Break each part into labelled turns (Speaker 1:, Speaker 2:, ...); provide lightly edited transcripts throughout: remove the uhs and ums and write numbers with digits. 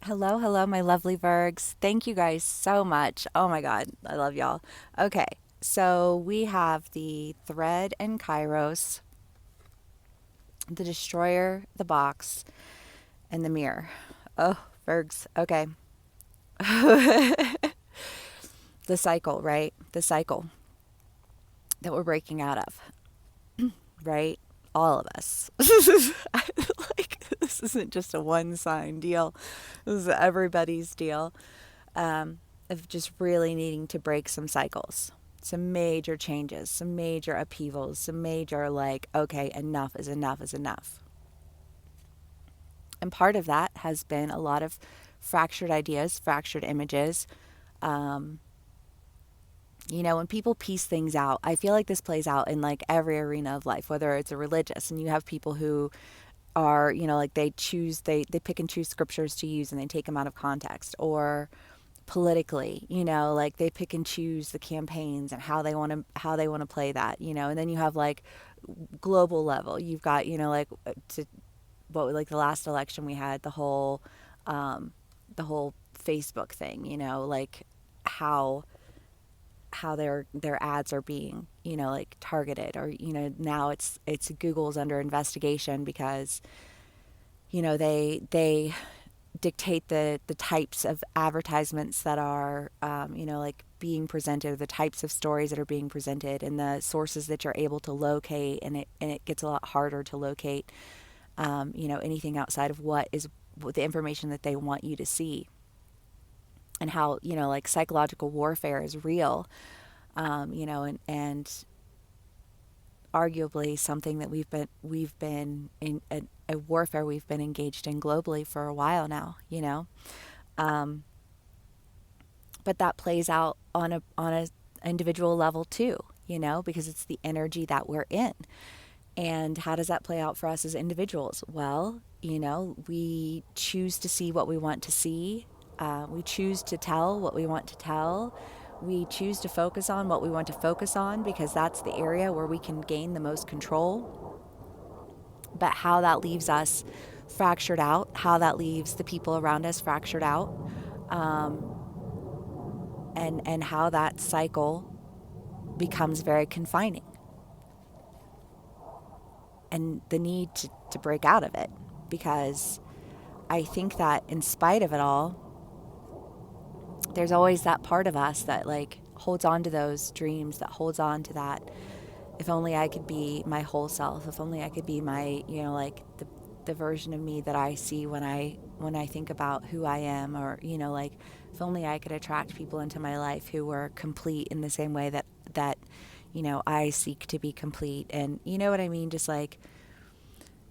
Speaker 1: Hello, hello, my lovely Virgs. Thank you guys so much. Oh my God, I love y'all. Okay, so we have the thread and Kairos, the destroyer, the box, and the mirror. Oh, Virgs. Okay. The cycle, right? The cycle that we're breaking out of, right? All of us. Like, this isn't just a one sign deal, this is everybody's deal. Of just really needing to break some cycles, some major changes, some major upheavals, some major, like, okay, enough is enough is enough. And part of that has been a lot of fractured ideas, fractured images. Um, when people piece things out, I feel like this plays out in like every arena of life, whether it's a religious, and you have people who are, like they pick and choose scriptures to use and they take them out of context, or politically, like they pick and choose the campaigns and how they want to play that, and then you have like global level, you've got, like to what, like the last election we had, um the whole Facebook thing, like how their ads are being, like targeted, or now it's Google's under investigation because they dictate the types of advertisements that are, like being presented, the types of stories that are being presented, and the sources that you're able to locate. And it gets a lot harder to locate, anything outside of what the information that they want you to see, and how, like psychological warfare is real, and arguably something that we've been in a warfare we've been engaged in globally for a while now, um, but that plays out on a individual level too, because it's the energy that we're in. And how does that play out for us as individuals? Well, we choose to see what we want to see. We choose to tell what we want to tell. We choose to focus on what we want to focus on because that's the area where we can gain the most control. But how that leaves us fractured out, how that leaves the people around us fractured out, um, and how that cycle becomes very confining, and the need to break out of it. Because I think that in spite of it all, there's always that part of us that like holds on to those dreams, that holds on to that. If only I could be my whole self. If only I could be my, like the version of me that I see when I think about who I am, or like if only I could attract people into my life who were complete in the same way that I seek to be complete. And you know what I mean? Just like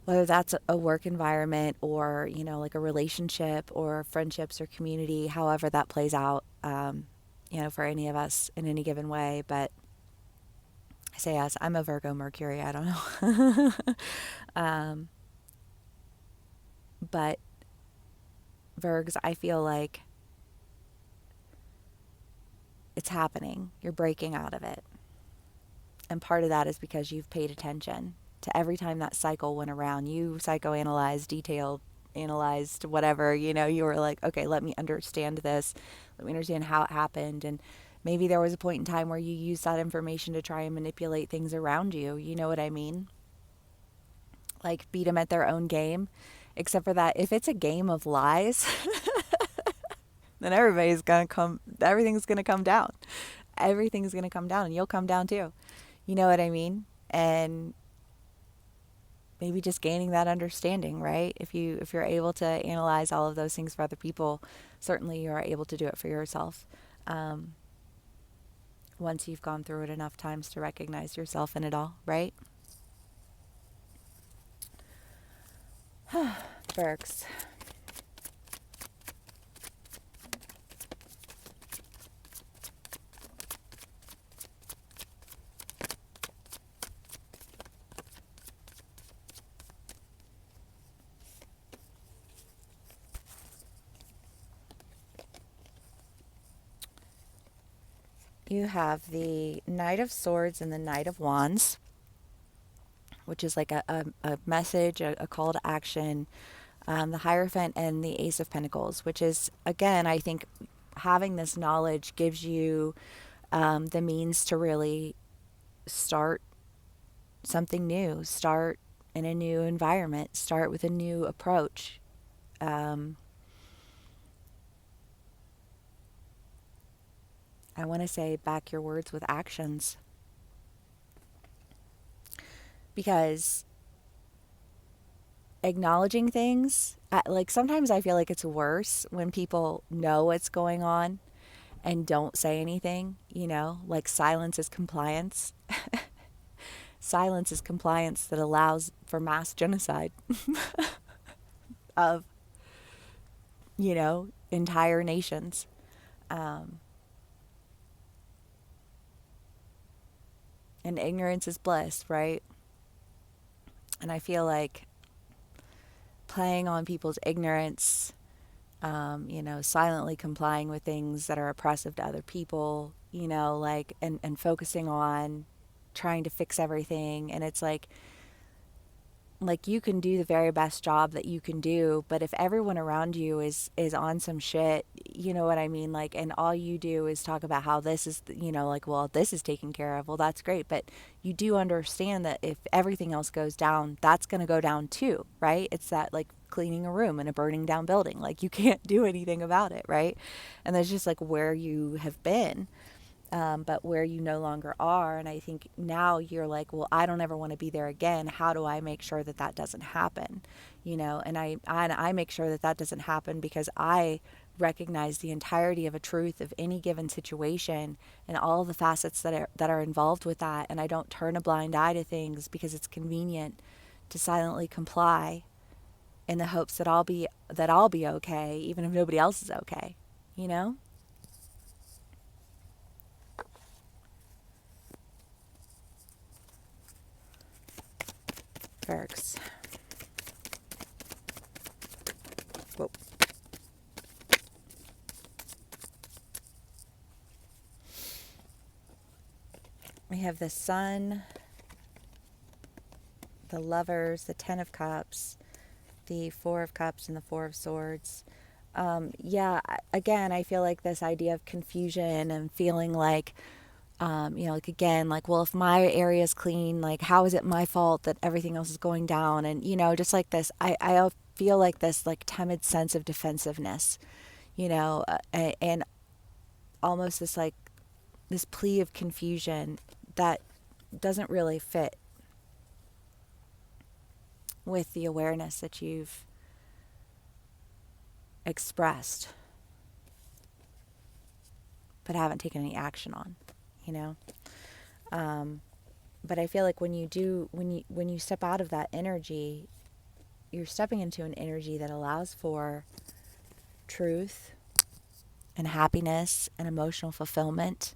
Speaker 1: whether that's a work environment, or like a relationship or friendships or community, however that plays out, for any of us in any given way. But I say us, I'm a Virgo Mercury, I don't know. um, but Virgs, I feel like it's happening, you're breaking out of it, and part of that is because you've paid attention to every time that cycle went around. You psychoanalyzed, detailed, analyzed, whatever, you were like, okay, let me understand this. Let me understand how it happened. And maybe there was a point in time where you used that information to try and manipulate things around you. You know what I mean? Like beat them at their own game. Except for that, if it's a game of lies, then everything's going to come down. Everything's going to come down, and you'll come down too. You know what I mean? And maybe just gaining that understanding, right? If you're able to analyze all of those things for other people, certainly you are able to do it for yourself. Um, Once you've gone through it enough times to recognize yourself in it all, right? Berks. You have the Knight of Swords and the Knight of Wands, which is like a message, a call to action, the Hierophant and the Ace of Pentacles, which is, again, I think having this knowledge gives you the means to really start something new, start in a new environment, start with a new approach. I want to say back your words with actions, because acknowledging things, like sometimes I feel like it's worse when people know what's going on and don't say anything, like silence is compliance. Silence is compliance that allows for mass genocide of, entire nations. Um, and ignorance is bliss, right? And I feel like playing on people's ignorance, silently complying with things that are oppressive to other people, and focusing on trying to fix everything. And it's like you can do the very best job that you can do, but if everyone around you is on some shit, you know what I mean, like, and all you do is talk about how this is, like, well, this is taken care of, well, that's great, but you do understand that if everything else goes down, that's going to go down too, right? It's that, like, cleaning a room in a burning down building, like, you can't do anything about it, right? And that's just like where you have been, but where you no longer are. And I think now you're like, well, I don't ever want to be there again. How do I make sure that that doesn't happen? And I make sure that that doesn't happen because I recognize the entirety of a truth of any given situation and all the facets that are involved with that. And I don't turn a blind eye to things because it's convenient to silently comply in the hopes that I'll be okay, even if nobody else is okay, you know? Virgs. Whoa. We have the Sun, the Lovers, the Ten of Cups, the Four of Cups, and the Four of Swords. Yeah, again, I feel like this idea of confusion and feeling like, like, again, like, well, if my area is clean, like, how is it my fault that everything else is going down? And, just like this, I feel like this, like, timid sense of defensiveness, and almost this, like, this plea of confusion that doesn't really fit with the awareness that you've expressed but haven't taken any action on, you know. But I feel like when you step out of that energy, you're stepping into an energy that allows for truth and happiness and emotional fulfillment.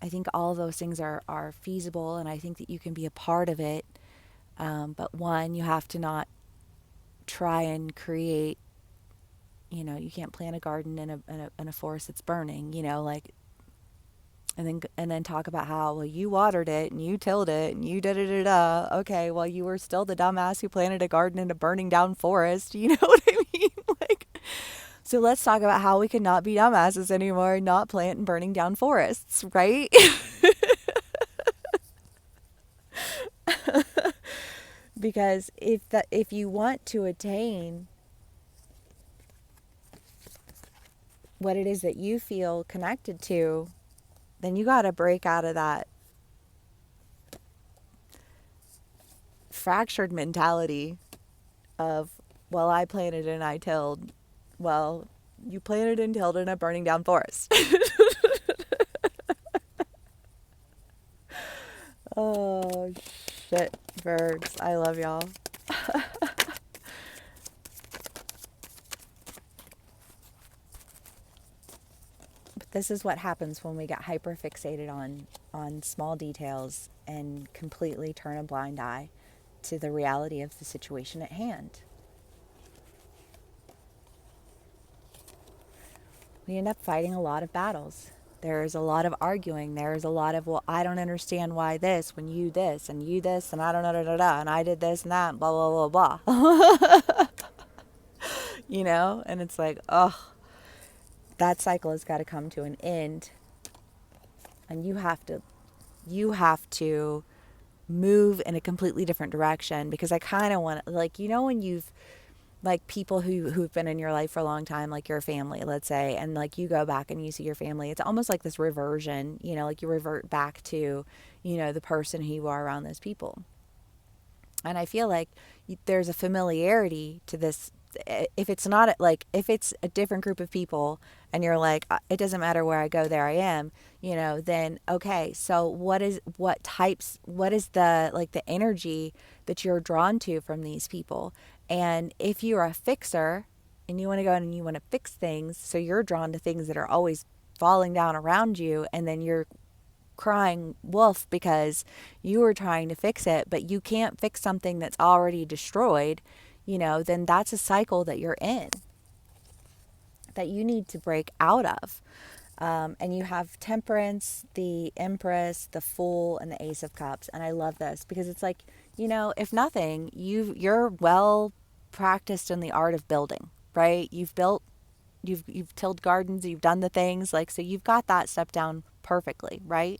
Speaker 1: I think all of those things are feasible, and I think that you can be a part of it. But one, you have to not try and create, you can't plant a garden in a forest that's burning, like, and then talk about how, well, you watered it and you tilled it and you da da da da. Okay, well, you were still the dumbass who planted a garden in a burning down forest. You know what I mean? Like, so let's talk about how we can not be dumbasses anymore and not plant and burning down forests, right? Because if you want to attain what it is that you feel connected to, then you got to break out of that fractured mentality of, well, I planted and I tilled. Well, you planted and tilled in a burning down forest. Oh, shit, birds. I love y'all. But this is what happens when we get hyper fixated on small details and completely turn a blind eye to the reality of the situation at hand. We end up fighting a lot of battles There's a lot of arguing. There's a lot of, well, I don't understand why this, when you this, and you this, and I don't know, da, da, da, and I did this and that, blah, blah, blah, blah. You know? And it's like, oh, that cycle has got to come to an end. And you have to move in a completely different direction, because I kind of want, like, you know, when you've, like, people who've been in your life for a long time, like your family, let's say, and like you go back and you see your family, it's almost like this reversion, you know, like you revert back to, you know, the person who you are around those people. And I feel like there's a familiarity to this. If it's not like, if it's a different group of people and you're like, it doesn't matter where I go, there I am, you know, then okay, so what is the, like, the energy that you're drawn to from these people? And if you're a fixer and you want to go in and you want to fix things, so you're drawn to things that are always falling down around you, and then you're crying wolf because you were trying to fix it, but you can't fix something that's already destroyed, you know, then that's a cycle that you're in that you need to break out of. And you have Temperance, the Empress, the Fool, and the Ace of Cups. And I love this because it's like, you know, if nothing, you're well practiced in the art of building, right? You've tilled gardens, you've done the things, like, so you've got that step down perfectly, right?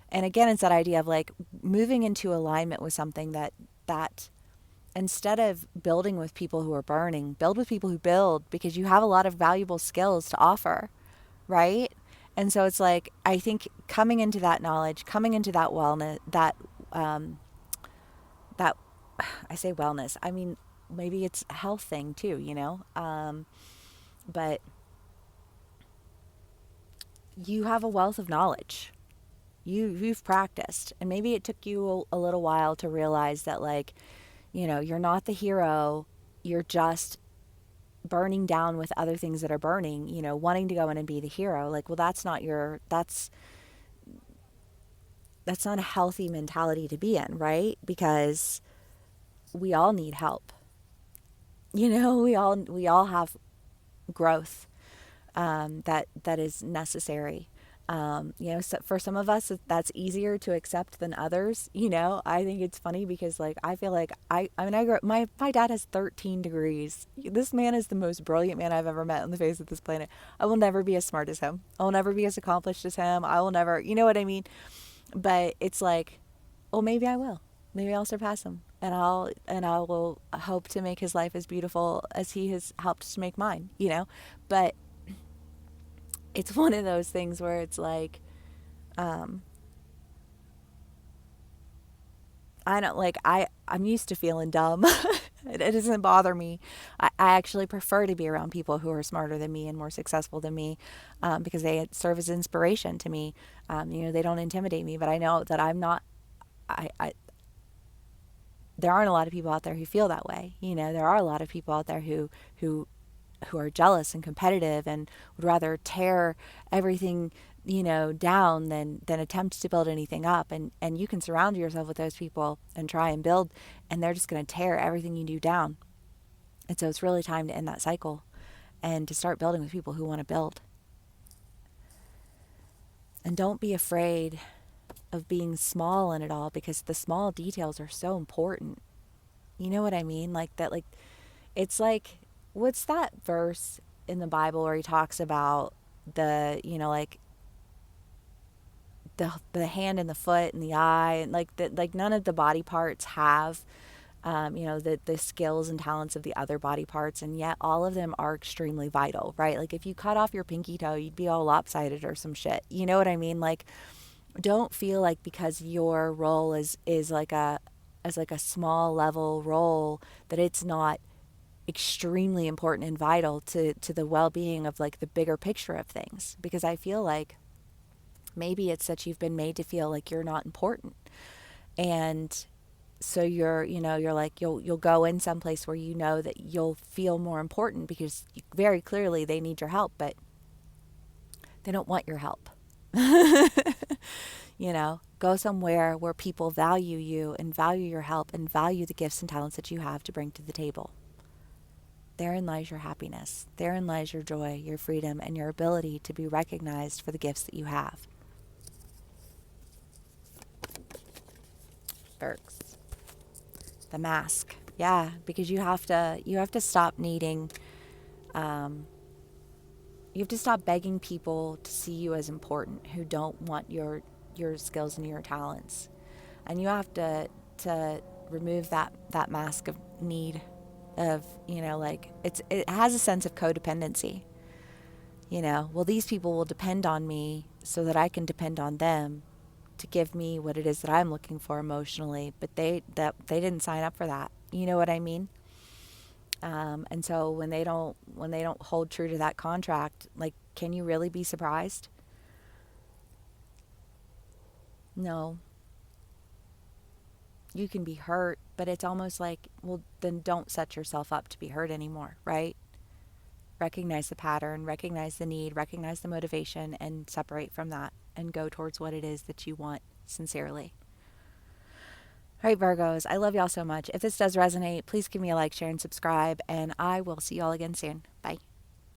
Speaker 1: And again, it's that idea of like moving into alignment with something that instead of building with people who are burning, build with people who build, because you have a lot of valuable skills to offer, right? And so it's like, I think coming into that knowledge, coming into that wellness, that I say wellness, I mean, maybe it's a health thing too, you know? But you have a wealth of knowledge. You've practiced, and maybe it took you a little while to realize that, like, you know, you're not the hero. You're just burning down with other things that are burning, you know, wanting to go in and be the hero. Like, well, that's not a healthy mentality to be in, right? Because we all need help. You know, we all have growth, that is necessary. You know, so for some of us, that's easier to accept than others. You know, I think it's funny because, like, I feel like I mean, I grew up, my dad has 13 degrees. This man is the most brilliant man I've ever met on the face of this planet. I will never be as smart as him. I will never be as accomplished as him. I will never, you know what I mean? But it's like, well, maybe I will. Maybe I'll surpass him, and I will hope to make his life as beautiful as he has helped to make mine, you know? But it's one of those things where it's like, um, I don't, like, I'm used to feeling dumb. It doesn't bother me. I actually prefer to be around people who are smarter than me and more successful than me, because they serve as inspiration to me. You know, they don't intimidate me, but I know that I'm not, I there aren't a lot of people out there who feel that way. You know, there are a lot of people out there who are jealous and competitive and would rather tear everything, you know, down than attempt to build anything up. And you can surround yourself with those people and try and build, and they're just going to tear everything you do down. And so it's really time to end that cycle and to start building with people who want to build. And don't be afraid of being small in it all, because the small details are so important. You know what I mean? Like that, like, it's like, what's that verse in the Bible where he talks about the, you know, like the hand and the foot and the eye, and like that, like none of the body parts have, you know, the skills and talents of the other body parts, and yet all of them are extremely vital, right? Like if you cut off your pinky toe, you'd be all lopsided or some shit. You know what I mean? Like, don't feel like because your role is like a as like a small level role that it's not extremely important and vital to the well-being of like the bigger picture of things. Because I feel like maybe it's that you've been made to feel like you're not important, and so you're, you know, you're like, you'll go in someplace where you know that you'll feel more important because very clearly they need your help, but they don't want your help. You know, go somewhere where people value you and value your help and value the gifts and talents that you have to bring to the table. therein lies your happiness. Therein lies your joy, your freedom, and your ability to be recognized for the gifts that you have. Virgs. The mask. Yeah, because you have to stop needing you have to stop begging people to see you as important who don't want your skills and your talents. And you have to remove that mask of need of, like it has a sense of codependency. Well, these people will depend on me so that I can depend on them to give me what it is that I'm looking for emotionally, but they didn't sign up for that. You know what I mean? And so when they don't hold true to that contract, like, can you really be surprised? No. You can be hurt, but it's almost like, well, then don't set yourself up to be hurt anymore, right? Recognize the pattern, recognize the need, recognize the motivation, and separate from that and go towards what it is that you want sincerely. All right, Virgos, I love y'all so much. If this does resonate, please give me a like, share, and subscribe, and I will see y'all again soon. Bye.